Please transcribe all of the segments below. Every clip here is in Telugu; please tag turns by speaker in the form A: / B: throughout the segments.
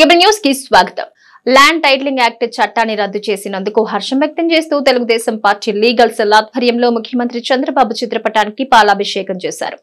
A: కేబుల్ న్యూస్ కి స్వాగతం. ల్యాండ్ టైటిలింగ్ యాక్ట్ చట్టాన్ని రద్దు చేసినందుకు హర్షం వ్యక్తం చేస్తూ తెలుగుదేశం పార్టీ లీగల్ సెల్ ఆధ్వర్యంలో ముఖ్యమంత్రి చంద్రబాబు చిత్రపటానికి పాలాభిషేకం చేశారు.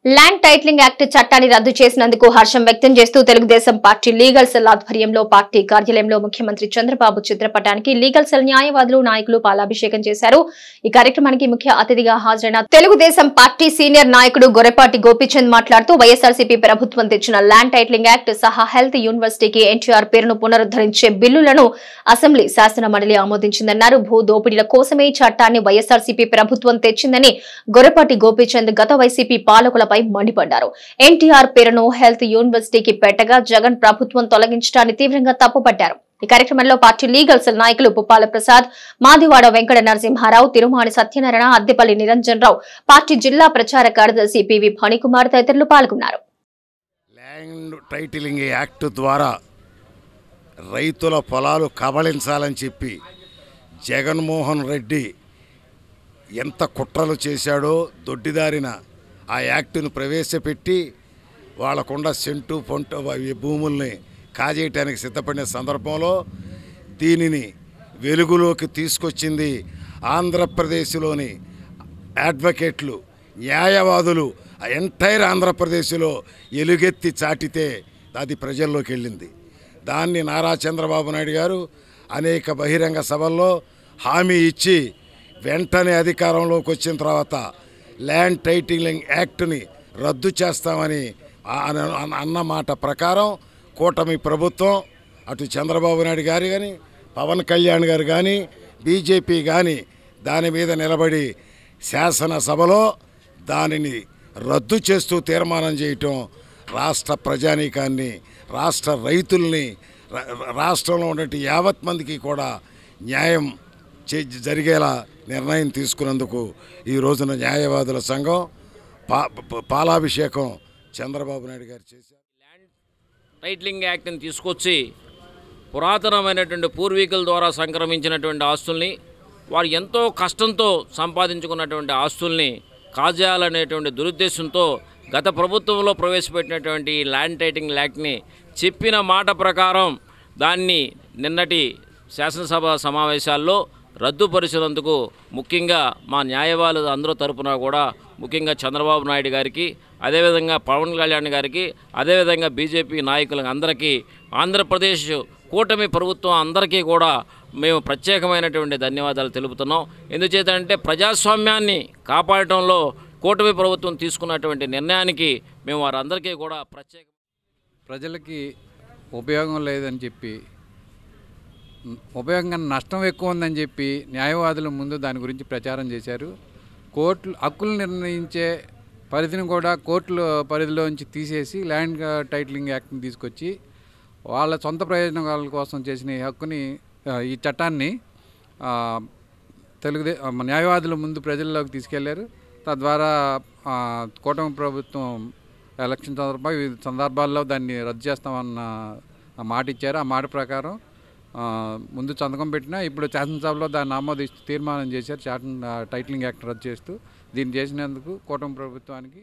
A: ల్యాండ్ టైటిలింగ్ యాక్ట్ చట్టాన్ని రద్దు చేసినందుకు హర్షం వ్యక్తం చేస్తూ తెలుగుదేశం పార్టీ లీగల్ సెల్ ఆధ్వర్యంలో పార్టీ కార్యాలయంలో ముఖ్యమంత్రి చంద్రబాబు చిత్రపటానికి లీగల్ సెల్ న్యాయవాదులు నాయకులు పాలాభిషేకం చేశారు. ఈ కార్యక్రమానికి ముఖ్య అతిథిగా హాజరైన తెలుగుదేశం పార్టీ సీనియర్ నాయకుడు గొర్రెపాటి గోపీచంద్ మాట్లాడుతూ వైఎస్ఆర్సీపీ ప్రభుత్వం తెచ్చిన ల్యాండ్ టైటిలింగ్ యాక్ట్ సహా హెల్త్ యూనివర్సిటీకి ఎన్టీఆర్ పేరును పునరుద్ధరించే బిల్లులను అసెంబ్లీ శాసన మండలి ఆమోదించిందన్నారు. భూ దోపిడీల కోసమే ఈ చట్టాన్ని వైఎస్ఆర్సీపీ ప్రభుత్వం తెచ్చిందని గొర్రెపాటి గోపీచంద్ గత వైసీపీ పాలకుల మండిపడ్డారు. ఎన్టీఆర్ పేరును హెల్త్ యూనివర్సిటీకి పెట్టగా జగన్ ప్రభుత్వం తొలగించడాన్ని తీవ్రంగా తప్పుపట్టారు. ఈ కార్యక్రమంలో పార్టీ లీగల్ సెల్ నాయకులు పుప్పాల ప్రసాద్, మాదివాడ వెంకట నరసింహారావు, తిరుమాని సత్యనారాయణ, అద్దెపల్లి నిరంజన్ రావు, పార్టీ జిల్లా ప్రచార కార్యదర్శి పివి ఫణికుమార్ తదితరులు పాల్గొన్నారు.
B: ల్యాండ్ టైటిలింగ్ యాక్ట్ ద్వారా రైతుల పొలాలు కబళించాలని చెప్పి జగన్మోహన్ రెడ్డి ఎంత కుట్రలు చేశాడో దొడ్డిదారిన ఆ యాక్టును ప్రవేశపెట్టి వాళ్ళకుండా సెంటు పొంట భూముల్ని కాజేయటానికి సిద్ధపడిన సందర్భంలో దీనిని వెలుగులోకి తీసుకొచ్చింది ఆంధ్రప్రదేశ్లోని అడ్వకేట్లు, న్యాయవాదులు ఎంటైర్ ఆంధ్రప్రదేశ్లో ఎలుగెత్తి చాటితే అది ప్రజల్లోకి వెళ్ళింది. దాన్ని నారా చంద్రబాబు నాయుడు గారు అనేక బహిరంగ సభల్లో హామీ ఇచ్చి వెంటనే అధికారంలోకి వచ్చిన తర్వాత ల్యాండ్ టైటిలింగ్ యాక్ట్ని రద్దు చేస్తామని అన్న మాట ప్రకారం కూటమి ప్రభుత్వం అటు చంద్రబాబు నాయుడు గారు కానీ పవన్ కళ్యాణ్ గారు కానీ బీజేపీ కానీ దాని మీద నిలబడి శాసనసభలో దానిని రద్దు చేస్తూ తీర్మానం చేయటం రాష్ట్ర ప్రజానీకాన్ని, రాష్ట్ర రైతుల్ని, రాష్ట్రంలో ఉన్నటువంటి యావత్ మందికి కూడా న్యాయం జరిగేలా నిర్ణయం తీసుకున్నందుకు ఈ రోజున న్యాయవాదుల సంఘం పాలాభిషేకం చంద్రబాబు నాయుడు గారు చేశారు.
C: ల్యాండ్ టైటిలింగ్ యాక్ట్ని తీసుకొచ్చి పురాతనమైనటువంటి పూర్వీకుల ద్వారా సంక్రమించినటువంటి ఆస్తుల్ని, వారు ఎంతో కష్టంతో సంపాదించుకున్నటువంటి ఆస్తుల్ని కాజేయాలనేటువంటి దురుద్దేశంతో గత ప్రభుత్వంలో ప్రవేశపెట్టినటువంటి ల్యాండ్ టైటిలింగ్ యాక్ట్ని చెప్పిన మాట ప్రకారం దాన్ని నిన్నటి శాసనసభ సమావేశాల్లో రద్దుపరిచినందుకు ముఖ్యంగా మా న్యాయవాదులు అందరూ తరపున కూడా ముఖ్యంగా చంద్రబాబు నాయుడు గారికి, అదేవిధంగా పవన్ కళ్యాణ్ గారికి, అదేవిధంగా బీజేపీ నాయకులకు అందరికీ, ఆంధ్రప్రదేశ్ కూటమి ప్రభుత్వం అందరికీ కూడా మేము ప్రత్యేకమైనటువంటి ధన్యవాదాలు తెలుపుతున్నాం. ఎందుచేతంటే ప్రజాస్వామ్యాన్ని కాపాడటంలో కూటమి ప్రభుత్వం తీసుకున్నటువంటి నిర్ణయానికి మేము వారందరికీ కూడా
D: ప్రజలకి ఉపయోగం లేదని చెప్పి, ఉపయోగంగా నష్టం ఎక్కువ ఉందని చెప్పి న్యాయవాదుల ముందు దాని గురించి ప్రచారం చేశారు. కోర్టులు హక్కులు నిర్ణయించే పరిధిని కూడా కోర్టుల పరిధిలోంచి తీసేసి ల్యాండ్ టైటిలింగ్ యాక్ట్ని తీసుకొచ్చి వాళ్ళ సొంత ప్రయోజనాల కోసం చేసిన ఈ హక్కుని, ఈ చట్టాన్ని న్యాయవాదుల ముందు ప్రజల్లోకి తీసుకెళ్లారు. తద్వారా కూటమి ప్రభుత్వం ఎలక్షన్ సందర్భాల్లో దాన్ని రద్దు చేస్తామన్న మాట ఇచ్చారు. ఆ మాట ప్రకారం ముందు సంతకం పెట్టినా ఇప్పుడు శాసనసభలో దాన్ని ఆమోదిస్తూ తీర్మానం చేశారు. టైటిలింగ్ యాక్ట్ రద్దు చేస్తూ దీన్ని చేసినందుకు కూటమి ప్రభుత్వానికి.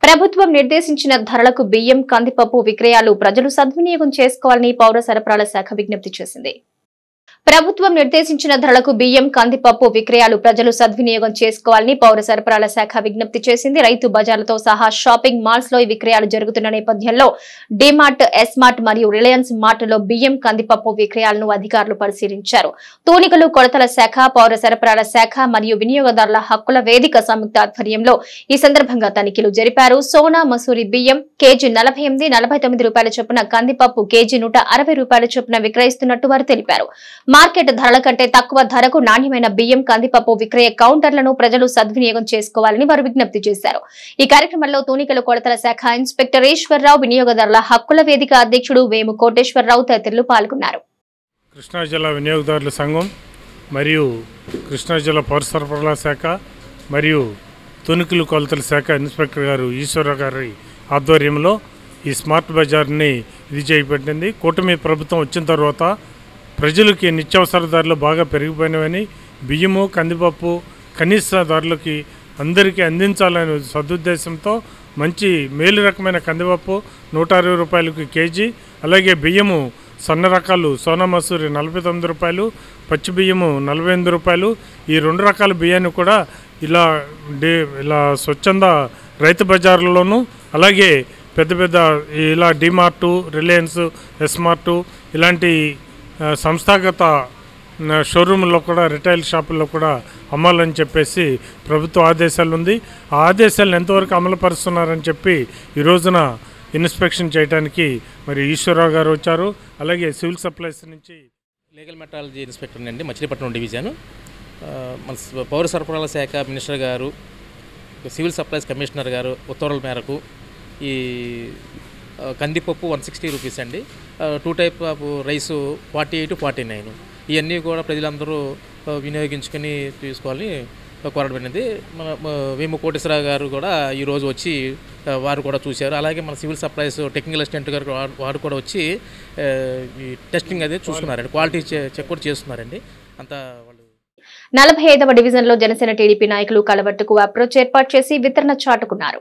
A: ప్రభుత్వం నిర్దేశించిన ధరలకు బియ్యం, కందిపప్పు విక్రయాలు ప్రజలు సద్వినియోగం చేసుకోవాలని పౌర సరఫరాల శాఖ విజ్ఞప్తి చేసింది. ప్రభుత్వం నిర్దేశించిన ధరలకు బియ్యం, కందిపప్పు విక్రయాలు ప్రజలు సద్వినియోగం చేసుకోవాలని పౌర సరఫరాల శాఖ విజ్ఞప్తి చేసింది. రైతు బజార్లతో సహా షాపింగ్ మాల్స్ లో ఈ విక్రయాలు జరుగుతున్న నేపథ్యంలో డిమార్ట్, ఎస్మార్ట్ మరియు రిలయన్స్ మార్ట్ లో బియ్యం, కందిపప్పు విక్రయాలను అధికారులు పరిశీలించారు. తూనికలు, కొలతల శాఖ, పౌర సరఫరాల శాఖ మరియు వినియోగదారుల హక్కుల వేదిక సంయుక్త ఆధ్వర్యంలో ఈ సందర్భంగా తనిఖీలు జరిపారు. సోనా మసూరి బియ్యం కేజీ 48, 49 రూపాయల చొప్పున, కందిపప్పు కేజీ 160 రూపాయల చొప్పున విక్రయిస్తున్నట్టు వారు తెలిపారు. మార్కెట్ ధరల కంటే తక్కువ ధరకు నాణ్యమైన బియ్యం, కందిపప్పు విక్రయ కౌంటర్లను ప్రజలు సద్వినియోగం చేసుకోవాలని వారు విజ్ఞప్తి చేశారు. ఈ కార్యక్రమంలో తూనికలు, కొలతల శాఖ ఇన్స్పెక్టర్ ఈశ్వర్రావు, వినియోగదారుల హక్కుల వేదిక అధ్యక్షుడు వేము కోటేశ్వరరావు తదితరులు పాల్గొన్నారు.
E: కృష్ణా జిల్లా వినియోగదారుల సంఘం మరియు కృష్ణా జిల్లా పౌర సరఫరాల శాఖ మరియు తూనికలు, కొలతల శాఖ ఇన్స్పెక్టర్ గారు ఈశ్వరరావు గారి ఆధ్వర్యంలో ఈ స్మార్ట్ బజార్ని ఇది చేపట్టింది. కూటమి ప్రభుత్వం వచ్చిన తర్వాత ప్రజలకి నిత్యావసర ధరలు బాగా పెరిగిపోయినవని, బియ్యము, కందిపప్పు కనీస ధరలకి అందరికీ అందించాలనే సదుద్దేశంతో మంచి మేలు రకమైన కందిపప్పు 160 రూపాయలకి కేజీ, అలాగే బియ్యము సన్న రకాలు సోనా మసూరి 49 రూపాయలు, పచ్చి బియ్యము 48 రూపాయలు. ఈ 2 రకాల బియ్యాన్ని కూడా ఇలా స్వచ్ఛంద రైతు బజార్లలోనూ, అలాగే పెద్ద పెద్ద ఇలా డిమార్టు, రిలయన్స్, ఎస్మార్టు ఇలాంటి సంస్థాగత షోరూంలో కూడా, రిటైల్ షాపుల్లో కూడా అమ్మాలని చెప్పేసి ప్రభుత్వ ఆదేశాలు ఉంది. ఆ ఆదేశాలను ఎంతవరకు అమలు పరుస్తున్నారని చెప్పి ఈ రోజున ఇన్స్పెక్షన్ చేయడానికి మరి ఈశ్వరరావు గారు వచ్చారు. అలాగే సివిల్ సప్లైస్ నుంచి
F: లీగల్ మెట్రాలజీ ఇన్స్పెక్టర్ అండి, మచిలీపట్నం డివిజన్. మన పౌర సరఫరాల శాఖ మినిస్టర్ గారు, సివిల్ సప్లైస్ కమిషనర్ గారు ఉత్తర్వుల మేరకు ఈ కందిపప్పు 160 రూపీస్ అండి, 2 టైప్ ఆఫ్ రైసు 48, 49 ఇవన్నీ కూడా ప్రజలందరూ వినియోగించుకొని తీసుకోవాలని కోరబడినది. మన వేము కోటేశ్వరరావు గారు కూడా ఈరోజు వచ్చి వారు కూడా చూశారు. అలాగే మన సివిల్ సప్లైస్ టెక్నికల్ అసిస్టెంట్ గారు వారు కూడా వచ్చి ఈ టెస్టింగ్ అదే చూసుకున్నారండి, క్వాలిటీ చెక్ కూడా చేస్తున్నారండి. అంతా వాళ్ళు
A: 45వ డివిజన్లో జనసేన టీడీపీ నాయకులు కలవట్టుకు అప్రోచ్ ఏర్పాటు చేసి వితరణ చాటుకున్నారు.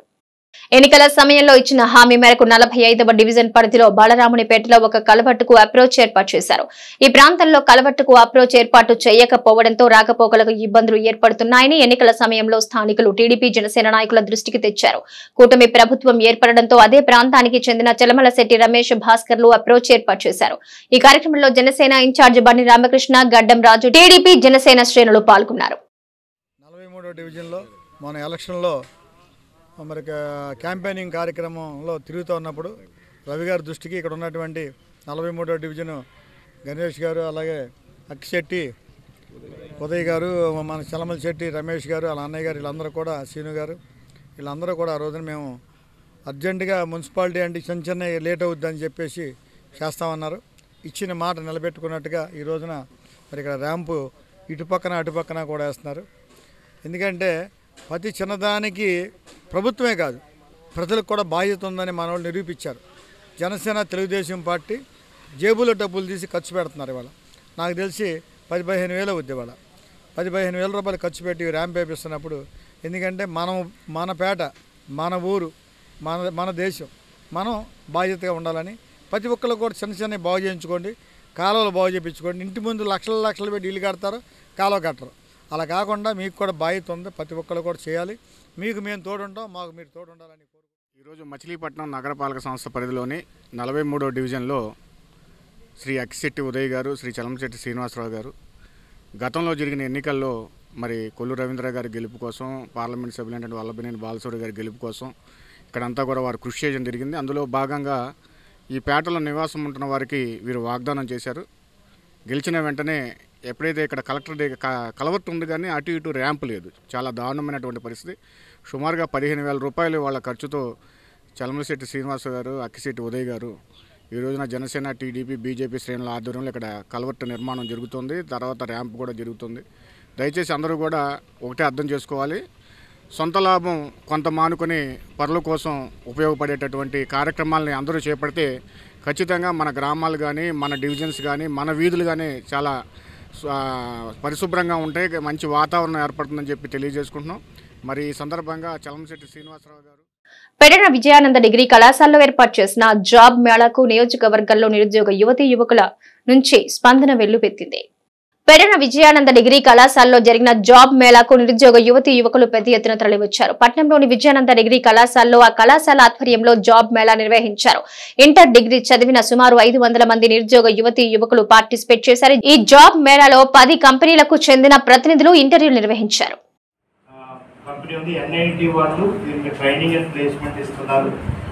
A: ఎన్నికల సమయంలో ఇచ్చిన హామీ మేరకు 45వ డివిజన్ పరిధిలో బాలరామునిపేటలో ఒక కలవట్టుకు అప్రోచ్ ఏర్పాటు చేశారు. ఈ ప్రాంతంలో కలవట్టుకు అప్రోచ్ ఏర్పాటు చేయకపోవడంతో రాకపోకలకు ఇబ్బందులు ఏర్పడుతున్నాయని ఎన్నికల సమయంలో స్థానికులు టీడీపీ జనసేన నాయకుల దృష్టికి తెచ్చారు. కూటమి ప్రభుత్వం ఏర్పడడంతో అదే ప్రాంతానికి చెందిన చలమలశెట్టి రమేష్, భాస్కర్లు అప్రోచ్ ఏర్పాటు చేశారు. ఈ కార్యక్రమంలో జనసేన ఇన్ఛార్జి బండి రామకృష్ణ, గడ్డం రాజు, టీడీపీ జనసేన శ్రేణులు పాల్గొన్నారు.
G: 43వ డివిజన్లో మన ఎలక్షన్లో మరి క్యాంపెయినింగ్ కార్యక్రమంలో తిరుగుతూ ఉన్నప్పుడు రవి గారి దృష్టికి ఇక్కడ ఉన్నటువంటి 43వ డివిజను గణేష్ గారు, అలాగే అక్కిశెట్టి ఉదయ్ గారు, మన చలమలశెట్టి రమేష్ గారు, వాళ్ళ అన్నయ్య గారు, వీళ్ళందరూ కూడా, సీను గారు, వీళ్ళందరూ కూడా ఆ రోజున మేము అర్జెంటుగా మున్సిపాలిటీ అంటే చిన్న లేట్ అవుద్దని చెప్పేసి చేస్తామన్నారు. ఇచ్చిన మాట నిలబెట్టుకున్నట్టుగా ఈ రోజున మరి ఇక్కడ ర్యాంపు ఇటుపక్కన అటుపక్కన కూడా వేస్తున్నారు. ఎందుకంటే ప్రతి చిన్నదానికి ప్రభుత్వమే కాదు, ప్రజలకు కూడా బాధ్యత ఉందని మన వాళ్ళు నిరూపించారు. జనసేన తెలుగుదేశం పార్టీ జేబులో డబ్బులు తీసి ఖర్చు పెడుతున్నారు. ఇవాళ నాకు తెలిసి 10-15 వేలు అవుద్ది. ఇవాళ 10-15 వేల రూపాయలు ఖర్చు పెట్టి ర్యాంప్ వేపిస్తున్నప్పుడు, ఎందుకంటే మన పేట, మన ఊరు, మన దేశం, మనం బాధ్యతగా ఉండాలని ప్రతి ఒక్కళ్ళు కూడా చిన్న బాగు చేయించుకోండి, కాలువలు బాగు చేయించుకోండి. ఇంటి ముందు లక్షలు పెట్టి ఇల్లు కడతారు, కాలువ కట్టరు. అలా కాకుండా మీకు కూడా బాధ్యత ఉంది, ప్రతి ఒక్కళ్ళు కూడా చేయాలి. మీకు మేము తోడుంటాం, మాకు మీరు తోడుండాలని కోరుకుంటున్నాం.
B: ఈరోజు మచిలీపట్నం నగరపాలక సంస్థ పరిధిలోని 43వ డివిజన్లో శ్రీ అక్కిశెట్టి ఉదయ్ గారు, శ్రీ చలమశెట్టి శ్రీనివాసరావు గారు గతంలో జరిగిన ఎన్నికల్లో మరి కొల్లు రవీంద్ర గారి గెలుపు కోసం, పార్లమెంట్ సభ్యులైనటువంటి వల్లభనేని బాలశౌరి గారి గెలుపు కోసం ఇక్కడంతా కూడా వారు కృషి చేయడం జరిగింది. అందులో భాగంగా ఈ పేటలో నివాసం ఉంటున్న వారికి వీరు వాగ్దానం చేశారు. గెలిచిన వెంటనే ఎప్పుడైతే ఇక్కడ కలెక్టర్ కలవట్టు ఉంది కానీ అటు ఇటు ర్యాంప్ లేదు, చాలా దారుణమైనటువంటి పరిస్థితి. సుమారుగా 15,000 రూపాయలు వాళ్ళ ఖర్చుతో చలమలశెట్టి శ్రీనివాసరావు గారు, అక్కిశెట్టి ఉదయ్ గారు ఈ రోజున జనసేన, టీడీపీ, బీజేపీ శ్రేణుల ఆధ్వర్యంలో ఇక్కడ కలవట్టు నిర్మాణం జరుగుతుంది. తర్వాత ర్యాంప్ కూడా జరుగుతుంది. దయచేసి అందరూ కూడా ఒకటే అర్థం చేసుకోవాలి, సొంత లాభం కొంత మానుకొని పరుల కోసం ఉపయోగపడేటటువంటి కార్యక్రమాలని అందరూ చేపడితే ఖచ్చితంగా మన గ్రామాలు కానీ, మన డివిజన్స్ కానీ, మన వీధులు కానీ చాలా పరిశుభ్రంగా ఉంటాయి, మంచి వాతావరణం ఏర్పడుతుందని చెప్పి తెలియజేసుకుంటున్నాం. మరి ఈ సందర్భంగా చలమశెట్టి శ్రీనివాసరావు గారు
A: పెడన విజయానంద డిగ్రీ కళాశాలలో ఏర్పాటు చేసిన జాబ్ మేళాకు నియోజకవర్గంలో నిరుద్యోగ యువకుల నుంచి స్పందన వెల్లువెత్తింది. పెడన విజయానంద డిగ్రీ కళాశాలలో జరిగిన జాబ్ మేళాకు నిరుద్యోగ యువకులు పెద్ద ఎత్తున తరలివచ్చారు. పట్నంలోని విజయానంద డిగ్రీ కళాశాలలో ఆ కళాశాల ఆధ్వర్యంలో జాబ్ మేళా నిర్వహించారు. ఇంటర్ డిగ్రీ చదివిన సుమారు 500 మంది నిరుద్యోగ యువకులు పార్టిసిపేట్ చేశారు. ఈ జాబ్ మేళాలో 10 కంపెనీలకు చెందిన ప్రతినిధులు ఇంటర్వ్యూలు నిర్వహించారు.
H: కంపెనీ ఉంది, NIT వాళ్ళు దీనికి ట్రైనింగ్ అండ్ ప్లేస్మెంట్ ఇస్తున్నారు.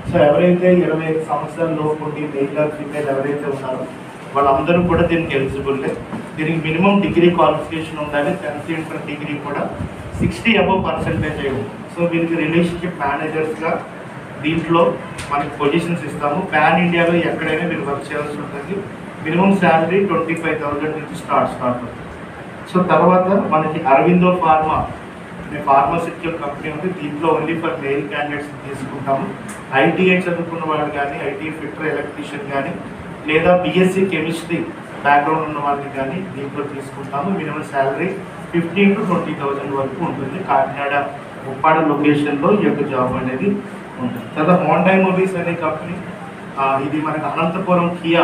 H: సో ఎవరైతే 25 సంవత్సరాల లోపు ఉండి మెయిల్ ఫీమేల్ ఎవరైతే ఉన్నారో వాళ్ళందరూ కూడా దీనికి ఎలిజిబుల్లే. దీనికి మినిమం డిగ్రీ క్వాలిఫికేషన్ ఉండాలి, 10th ఇంటర్ డిగ్రీ కూడా 60 above పర్సెంటేజ్ అయ్యి. సో వీరికి రిలేషన్షిప్ మేనేజర్స్గా దీంట్లో మనకి పొజిషన్స్ ఇస్తాము. పాన్ ఇండియాలో ఎక్కడైనా మీరు వర్క్ చేయాల్సి ఉంటుంది. మినిమం శాలరీ 25,000 నుంచి స్టార్ట్ అవుతుంది. సో తర్వాత మనకి అరవిందో ఫార్మా ఫార్మాసిటికల్ కంపెనీ ఉంది, దీంట్లో ఓన్లీ ఫర్ మెయిల్ క్యాండిడేట్స్ తీసుకుంటాము. ITI చదువుకున్న వాళ్ళు కానీ, IT ఫిట్టర్, ఎలక్ట్రీషియన్ కానీ, లేదా BSc కెమిస్ట్రీ బ్యాక్గ్రౌండ్ ఉన్న వాళ్ళని కానీ దీంట్లో తీసుకుంటాము. మినిమం శాలరీ 15,000 to 20,000 వరకు ఉంటుంది. కాకినాడ ఉప్పాడ లొకేషన్లో ఈ యొక్క జాబ్ అనేది ఉంటుంది. తర్వాత హోండా మూవీస్ అనే కంపెనీ, ఇది మనకు అనంతపురం కియా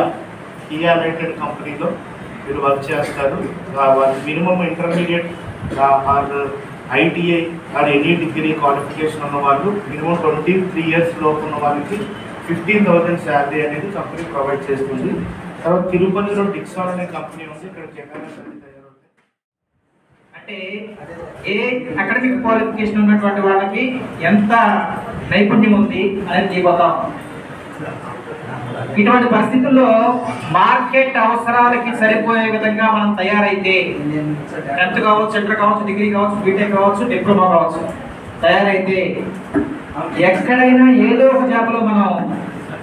H: లిమిటెడ్ కంపెనీలో మీరు వర్క్ చేస్తారు. Minimum intermediate or ITI or any degree qualification ఉన్న వాళ్ళు, మినిమం 23 years లోపు ఉన్న వాళ్ళకి 15,000 శాలరీ అనేది కంపెనీ ప్రొవైడ్ చేస్తుంది. తర్వాత తిరుపతిలో డిక్సాన్ అనే కంపెనీ ఉంది. ఇక్కడ కెమెరాస్ అన్ని తయారవుతాయి.
I: అంటే ఏ అకాడమిక్ క్వాలిఫికేషన్ ఉన్నటువంటి వాళ్ళకి ఎంత నైపుణ్యం ఉంది అనేది తీపోతాం. ఇటువంటి పరిస్థితుల్లో మార్కెట్ అవసరాలకి సరిపోయే విధంగా మనం తయారైతే, 10th కావచ్చు, ఇంటర్ కావచ్చు, డిగ్రీ కావచ్చు, బీటెక్ కావచ్చు, డిప్లొమా కావచ్చు, తయారైతే ఎక్కడైనా ఏదో ఒక జాబ్లో మనం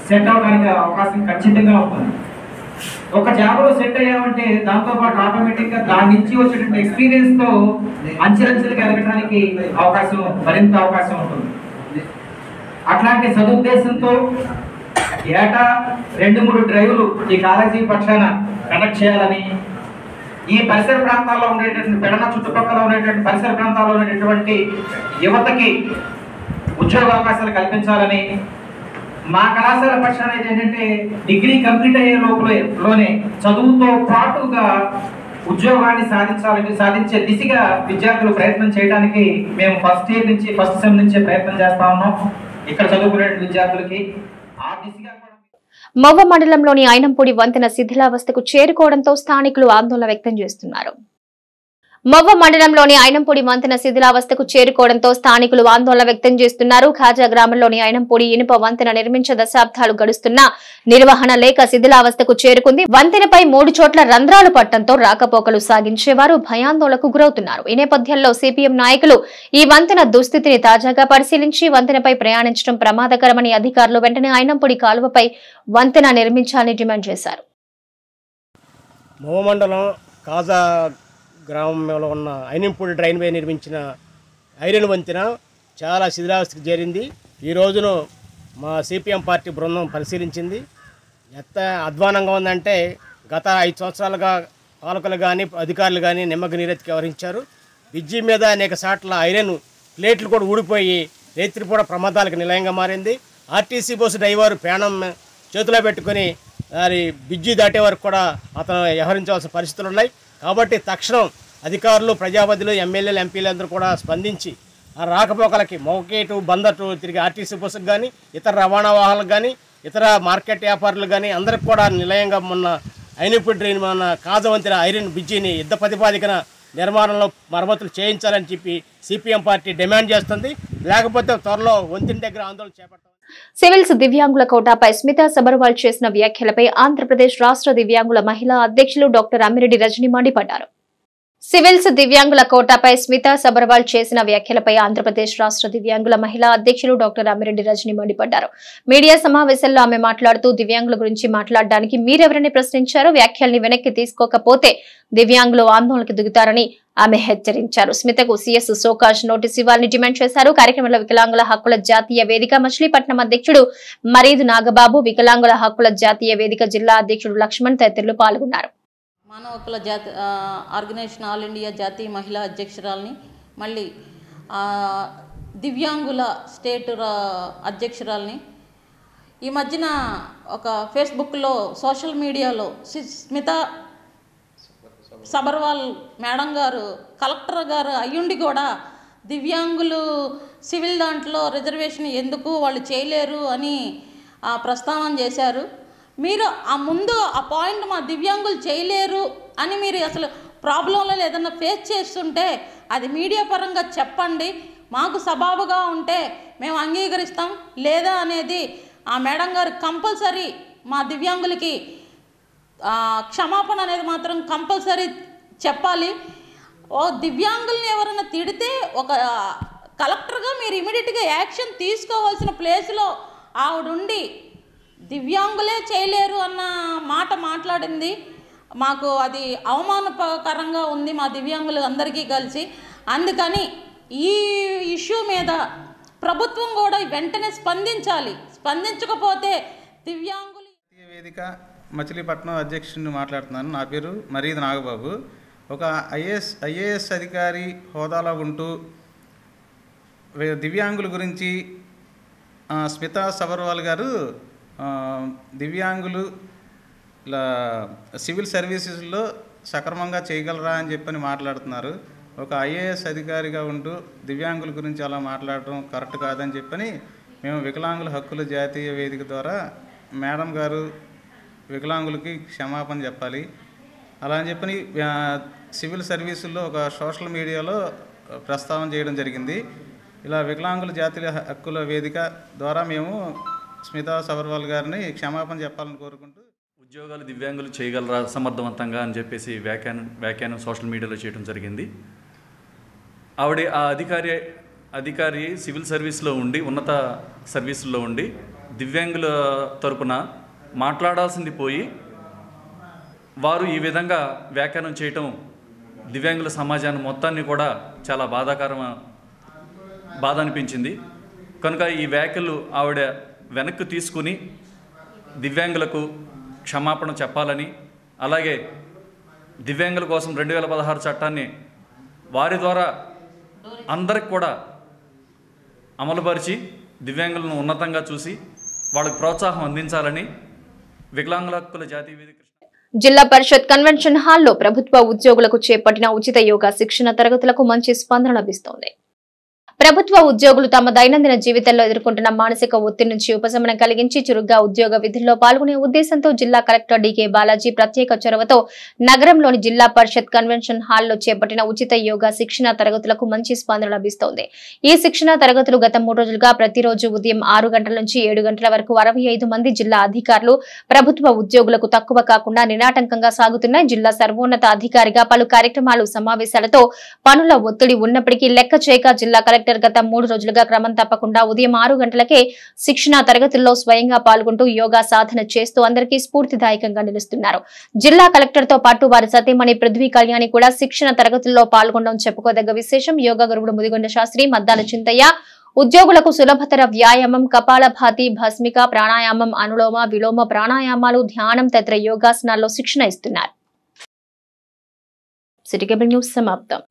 I: సెట్ అవడానికి అవకాశం ఖచ్చితంగా ఉంటుంది. ఒక జాబ్లో సెట్ అయ్యామంటే దాంతోపాటు ఆటోమేటిక్గా దాని నుంచి వచ్చేటువంటి ఎక్స్పీరియన్స్తో అంచెలంచెలుగా ఎదగడానికి మరింత అవకాశం ఉంటుంది. అట్లాంటి సదుద్దేశంతో ఏటా 2-3 డ్రైవ్లు ఈ కాలేజీ పక్షాన కండక్ట్ చేయాలని, ఈ పరిసర ప్రాంతాల్లో ఉండేటటువంటి పెడన చుట్టుపక్కల ఉండేటువంటి పరిసర ప్రాంతాల్లో ఉండేటువంటి యువతకి ఉద్యోగ అవకాశాలు కల్పించాలని, మా కళాశాల పక్షాన ఏంటంటే డిగ్రీ కంప్లీట్ అయ్యే లోపలనే చదువుతో పాటుగా ఉద్యోగాన్ని సాధించే దిశగా విద్యార్థులు ప్రయత్నం చేయడానికి మేము ఫస్ట్ సెమ్ నుంచే ప్రయత్నం చేస్తా ఉన్నాం. ఇక్కడ చదువుకునే విద్యార్థులకి ఆ దిశగా
A: మవ్వ మండలంలోని ఐనంపూడి వంతెన శిథిలావస్థకు చేరుకోవడంతో స్థానికులు ఆందోళన వ్యక్తం చేస్తున్నారు. మవ్వ మండలంలోని ఐనంపూడి వంతెన శిథిలావస్థకు చేరుకోవడంతో స్థానికులు ఆందోళన వ్యక్తం చేస్తున్నారు. ఖాజా గ్రామంలోని ఐనంపూడి ఇనుప వంతెన నిర్మించ దశాబ్దాలు గడుస్తున్నా నిర్వహణ లేక శిథిలావస్థకు చేరుకుంది. వంతెనపై 3 చోట్ల రంధ్రాలు పట్టడంతో రాకపోకలు సాగించేవారు భయాందోళనకు గురవుతున్నారు. ఈ నేపథ్యంలో సిపిఎం నాయకులు ఈ వంతెన దుస్థితిని తాజాగా పరిశీలించి వంతెనపై ప్రయాణించడం ప్రమాదకరమని అధికారులు వెంటనే ఐనంపూడి కాలువపై వంతెన నిర్మించాలని డిమాండ్ చేశారు.
J: మవ్వ మండలం ఖాజా గ్రామంలో ఉన్న ఐనంపూడి డ్రైన్వే నిర్మించిన ఐరన్ వంతెన చాలా శిథిలావస్థకు చేరింది. ఈ రోజును మా సిపిఎం పార్టీ బృందం పరిశీలించింది. ఎంత అధ్వానంగా ఉందంటే గత 5 సంవత్సరాలుగా పాలకులు కానీ అధికారులు కానీ నిమ్మక నీరెత్తికి వ్యవహరించారు. బ్రిడ్జి మీద అనేక సాట్ల ఐరన్ ప్లేట్లు కూడా ఊడిపోయి రైతులు ప్రమాదాలకు నిలయంగా మారింది. ఆర్టీసీ బస్సు డ్రైవర్ ప్రాణం చేతిలో పెట్టుకుని మరి బ్రిడ్జి దాటే వరకు కూడా అతను వ్యవహరించవలసిన పరిస్థితులు ఉన్నాయి. కాబట్టి తక్షణం అధికారులు, ప్రజాపతిలు, ఎమ్మెల్యేలు, ఎంపీలు అందరూ కూడా స్పందించి ఆ రాకపోకలకి మౌకేటు బందరు తిరిగి ఆర్టీసీ బస్సుకు కానీ ఇతర రవాణా వాహనాలకు కానీ ఇతర మార్కెట్ వ్యాపారులు కానీ అందరికి కూడా నిలయంగా మొన్న ఐనంపూడి డ్రైన్ మన ఖాజా వంతెన ఐరన్ బ్రిడ్జిని యుద్ధ ప్రతిపాదికన నిర్మాణంలో మరమ్మతులు చేయించాలని చెప్పి సిపిఎం పార్టీ డిమాండ్ చేస్తుంది. లేకపోతే త్వరలో వంతెన దగ్గర ఆందోళన చేపడతాం.
A: సివిల్స్ దివ్యాంగుల కోటాపై స్మితా సబర్వాల్ చేసిన వ్యాఖ్యలపై ఆంధ్రప్రదేశ్ రాష్ట్ర దివ్యాంగుల మహిళా అధ్యక్షులు డాక్టర్ అమ్మిరెడ్డి రజని మండిపడ్డారు. సివిల్స్ దివ్యాంగుల కోటాపై స్మితా సబర్వాల్ చేసిన వ్యాఖ్యలపై ఆంధ్రప్రదేశ్ రాష్ట్ర దివ్యాంగుల మహిళా అధ్యక్షులు డాక్టర్ అమ్మిరెడ్డి రజని మండిపడ్డారు. మీడియా సమావేశంలో ఆమె మాట్లాడుతూ దివ్యాంగుల గురించి మాట్లాడడానికి మీరెవరని ప్రశ్నించారు. వ్యాఖ్యల్ని వెనక్కి తీసుకోకపోతే దివ్యాంగులు ఆందోళనకు దిగుతారని ఆమె హెచ్చరించారు. స్మితకు సీఎస్ సోకాష్ నోటీసు ఇవ్వాలని డిమాండ్ చేశారు. కార్యక్రమంలో వికలాంగుల హక్కుల జాతీయ వేదిక మచిలీపట్నం అధ్యక్షుడు మరీదు నాగబాబు, వికలాంగుల హక్కుల జాతీయ వేదిక జిల్లా అధ్యక్షుడు లక్ష్మణ్ తదితరులు పాల్గొన్నారు.
K: మానవ హక్కుల ఆర్గనైజేషన్ ఆల్ ఇండియా జాతీయ మహిళా అధ్యక్షురాలని, మళ్ళీ దివ్యాంగుల స్టేట్ అధ్యక్షురాలని, ఈ మధ్యన ఒక ఫేస్బుక్లో సోషల్ మీడియాలో స్మితా సబర్వాల్ మేడం గారు కలెక్టర్ గారు అయ్యుండి కూడా దివ్యాంగులు సివిల్ దాంట్లో రిజర్వేషన్ ఎందుకు వాళ్ళు చేయలేరు అని ప్రస్తావన చేశారు. మీరు ఆ ముందు ఆ పాయింట్ మా దివ్యాంగులు చేయలేరు అని మీరు అసలు ప్రాబ్లంలో ఏదన్నా ఫేస్ చేస్తుంటే అది మీడియా పరంగా చెప్పండి. మాకు సబాబుగా ఉంటే మేము అంగీకరిస్తాం. లేదా అనేది ఆ మేడం గారు కంపల్సరీ మా దివ్యాంగులకి క్షమాపణ అనేది మాత్రం కంపల్సరీ చెప్పాలి. ఓ దివ్యాంగుల్ని ఎవరైనా తిడితే ఒక కలెక్టర్గా మీరు ఇమీడియట్గా యాక్షన్ తీసుకోవాల్సిన ప్లేస్లో ఆవిడుండి దివ్యాంగులే చేయలేరు అన్న మాట మాట్లాడింది. మాకు అది అవమానకరంగా ఉంది మా దివ్యాంగులు అందరికీ కలిసి. అందుకని ఈ ఇష్యూ మీద ప్రభుత్వం కూడా వెంటనే స్పందించాలి. స్పందించకపోతే దివ్యాంగులు
L: వేదిక మచిలీపట్నం అధ్యక్షుడిని మాట్లాడుతున్నాను. నా పేరు మరీదు నాగబాబు. ఒక ఐఏఎస్ అధికారి హోదాలో ఉంటూ దివ్యాంగుల గురించి స్మితా సబర్వాల్ గారు దివ్యాంగులు ఇలా సివిల్ సర్వీసెస్లో సక్రమంగా చేయగలరా అని చెప్పని మాట్లాడుతున్నారు. ఒక ఐఏఎస్ అధికారిగా ఉంటూ దివ్యాంగుల గురించి అలా మాట్లాడటం కరెక్ట్ కాదని చెప్పని మేము వికలాంగుల హక్కుల జాతీయ వేదిక ద్వారా మేడం గారు వికలాంగులకి క్షమాపణ చెప్పాలి అలా అని చెప్పని సివిల్ సర్వీసుల్లో ఒక సోషల్ మీడియాలో ప్రస్తావన చేయడం జరిగింది. ఇలా వికలాంగుల జాతీయ హక్కుల వేదిక ద్వారా మేము స్మితా సబర్వాల్ గారిని క్షమాపణ చెప్పాలని కోరుకుంటూ
M: ఉద్యోగాలు దివ్యాంగులు చేయగలరా సమర్థవంతంగా అని చెప్పేసి వ్యాఖ్యానం సోషల్ మీడియాలో చేయడం జరిగింది. ఆవిడ ఆ అధికారి సివిల్ సర్వీస్లో ఉండి ఉన్నత సర్వీసుల్లో ఉండి దివ్యాంగుల తరపున మాట్లాడాల్సింది పోయి వారు ఈ విధంగా వ్యాఖ్యానం చేయటం దివ్యాంగుల సమాజాన్ని మొత్తాన్ని కూడా చాలా బాధ అనిపించింది. కనుక ఈ వ్యాఖ్యలు ఆవిడ వెనక్కి తీసుకుని దివ్యాంగులకు క్షమాపణ చెప్పాలని, అలాగే దివ్యాంగుల కోసం 2016 చట్టాన్ని వారి ద్వారా అందరికి కూడా అమలుపరిచి దివ్యాంగులను ఉన్నతంగా చూసి వాళ్ళకి ప్రోత్సాహం అందించాలని వికలాంగుల హక్కుల జాతీయ వేదిక
A: జిల్లా పరిషత్ కన్వెన్షన్ హాల్లో ప్రభుత్వ ఉద్యోగులకు చేపట్టిన ఉచిత యోగా శిక్షణ తరగతులకు మంచి స్పందన లభిస్తోంది. ప్రభుత్వ ఉద్యోగులు తమ దైనందిన జీవితంలో ఎదుర్కొంటున్న మానసిక ఒత్తిడి నుంచి ఉపశమనం కలిగించి చురుగ్గా ఉద్యోగ విధుల్లో పాల్గొనే ఉద్దేశంతో జిల్లా కలెక్టర్ డికే బాలాజీ ప్రత్యేక చొరవతో నగరంలోని జిల్లా పరిషత్ కన్వెన్షన్ హాల్లో చేపట్టిన ఉచిత యోగా శిక్షణ తరగతులకు మంచి స్పందన లభిస్తోంది. ఈ శిక్షణ తరగతులు గత 3 రోజులుగా ప్రతిరోజు ఉదయం 6 గంటల నుంచి 7 గంటల వరకు 65 మంది జిల్లా అధికారులు ప్రభుత్వ ఉద్యోగులకు తక్కువ కాకుండా నిరాటంకంగా సాగుతున్నాయి. జిల్లా సర్వోన్నత అధికారిగా పలు కార్యక్రమాలు సమావేశాలతో పనుల ఒత్తిడి ఉన్నప్పటికీ లెక్క చేయక జిల్లా కలెక్టర్ గత 3 రోజులుగా క్రమం తప్పకుండా ఉదయం 6 గంటలకే శిక్షణ తరగతుల్లో స్వయంగా పాల్గొంటూ యోగా సాధన చేస్తూ అందరికీ స్ఫూర్తిదాయకంగా నిలుస్తున్నారు. జిల్లా కలెక్టర్ తో పాటు వారి సతీమణి పృథ్వీ కళ్యాణి కూడా శిక్షణ తరగతుల్లో పాల్గొనడం చెప్పుకోదగ్గ విశేషం. యోగా గురువుడు ముదిగొండ శాస్త్రి, మద్దాల చింతయ్య ఉద్యోగులకు సులభతర వ్యాయామం, కపాలభాతి, భస్మిక ప్రాణాయామం, అనులోమ విలోమ ప్రాణాయామాలు, ధ్యానం తదితర యోగాసనాల్లో శిక్షణ ఇస్తున్నారు. సిటీ కేబుల్ న్యూస్ సమాప్తం.